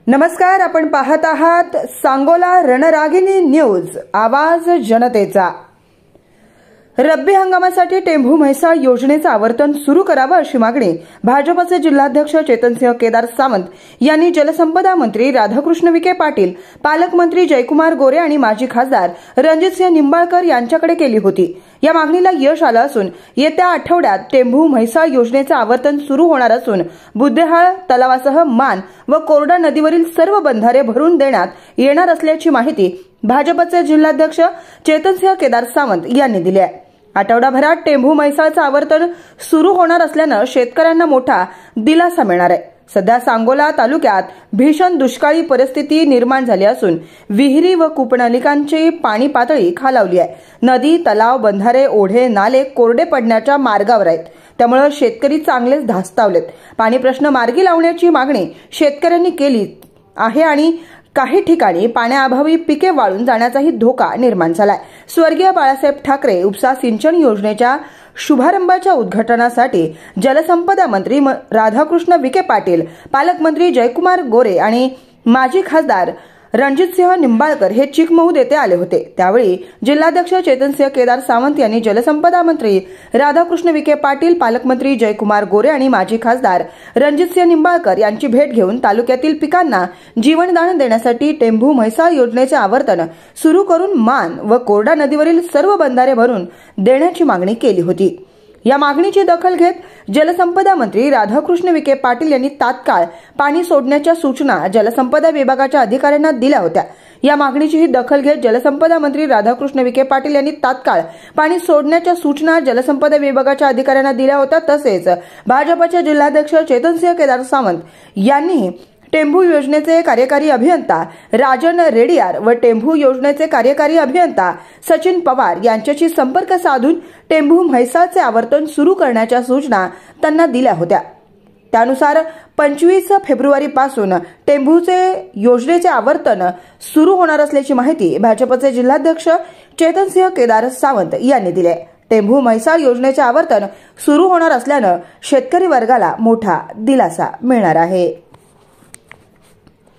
नमस्कार, आपण पाहत आहात सांगोला रणरागिणी न्यूज, आवाज जनतेचा। रब्बी हंगामासाठी टेंभू म्हैसाळ योजनेचं आवर्तन सुरू करावं अशी मागणी भाजपचे जिल्हाध्यक्ष चेतनसिंह केदार सावंत यांनी जलसंपदा मंत्री राधाकृष्ण विखे पाटील, पालकमंत्री जयकुमार गोरे आणि माजी खासदार रणजितसिंह निंबाळकर यांच्याकडे केली होती। या मागणीला यश आलं असून येत्या आठवड्यात टेंभू म्हैसाळ योजनेचं आवर्तन सुरू होणार असून बुद्धेहाळ तलावासह मान व कोरडा नदीवरील सर्व बंधारे भरून देण्यात येणार असल्याची माहिती भाजपचे जिल्हाध्यक्ष चेतनसिंह केदार सावंत यांनी दिली आहे। आठवडाभरात टेंभू म्हैसाळचं आवर्तन सुरू होणार असल्यानं शेतकऱ्यांना मोठा दिलासा मिळणार आहे। सध्या सांगोला तालुक्यात भीषण दुष्काळी परिस्थिती निर्माण झाली असून विहिरी व कूपनलिकांची पाणी पातळी खालावली आहे। नदी, तलाव, बंधारे, ओढे, नाले कोरडे पडण्याच्या मार्गावर आहेत। त्यामुळे शेतकरी चांगलेच धास्तावलेत। पाणी प्रश्न मार्गी लावण्याची मागणी शेतकऱ्यांनी केली आहे आणि काही ठिकाणी पाण्याअभावी पिके वाळून जाण्याचाही धोका निर्माण झालाय। स्वर्गीय बाळासाहेब ठाकरे उपसा सिंचन योजनेच्या शुभारंभाच्या उद्घाटनासाठी जलसंपदा मंत्री राधाकृष्ण विखे पाटील, पालकमंत्री जयकुमार गोरे आणि माजी खासदार रणजितसिंह निंबाळकर हे चिकमहूद येथे आले होते। त्यावेळी जिल्हाध्यक्ष चेतनसिंह केदार सावंत यांनी जलसंपदा मंत्री राधाकृष्ण विखे पाटील, पालकमंत्री जयकुमार गोरे आणि माजी खासदार रणजितसिंह निंबाळकर यांची भेट घेऊन तालुक्यातील पिकांना जीवनदान देण्यासाठी टेंभू म्हैसाळ योजनेचे आवर्तन सुरू करून मान व कोरडा नदीवरील सर्व बंधारे भरून देण्याची मागणी केली होती। या मागणीची दखल घेत जलसंपदा मंत्री राधाकृष्ण विखे पाटील यांनी तात्काळ पाणी सोडण्याच्या सूचना जलसंपदा विभागाच्या अधिकाऱ्यांना दिल्या होत्या। या मागणीची दखल घेत जलसंपदा मंत्री राधाकृष्ण विखे पाटील यांनी तात्काळ पाणी सोडण्याच्या सूचना जलसंपदा विभागाच्या अधिकाऱ्यांना दिल्या होत्या। तसेच भाजपचे जिल्हाध्यक्ष चेतनसिंह केदार सावंत यांनी टेंभू योजनेचे कार्यकारी अभियंता राजन रेडियार व टेंभू योजनेचे कार्यकारी अभियंता सचिन पवार यांच्याशी संपर्क साधून टेंभू म्हैसाळचे आवर्तन सुरू करण्याच्या सूचना त्यांना दिल्या होत्या। त्यानुसार 25 फेब्रुवारीपासून टेंभूचे योजनेचे आवर्तन सुरू होणार असल्याची माहिती भाजपचे जिल्हाध्यक्ष चेतनसिंह केदार सावंत यांनी दिली आहे। टेंभू म्हैसाळ योजनेचे आवर्तन सुरू होणार असल्यानं शेतकरी वर्गाला मोठा दिलासा मिळणार आहे।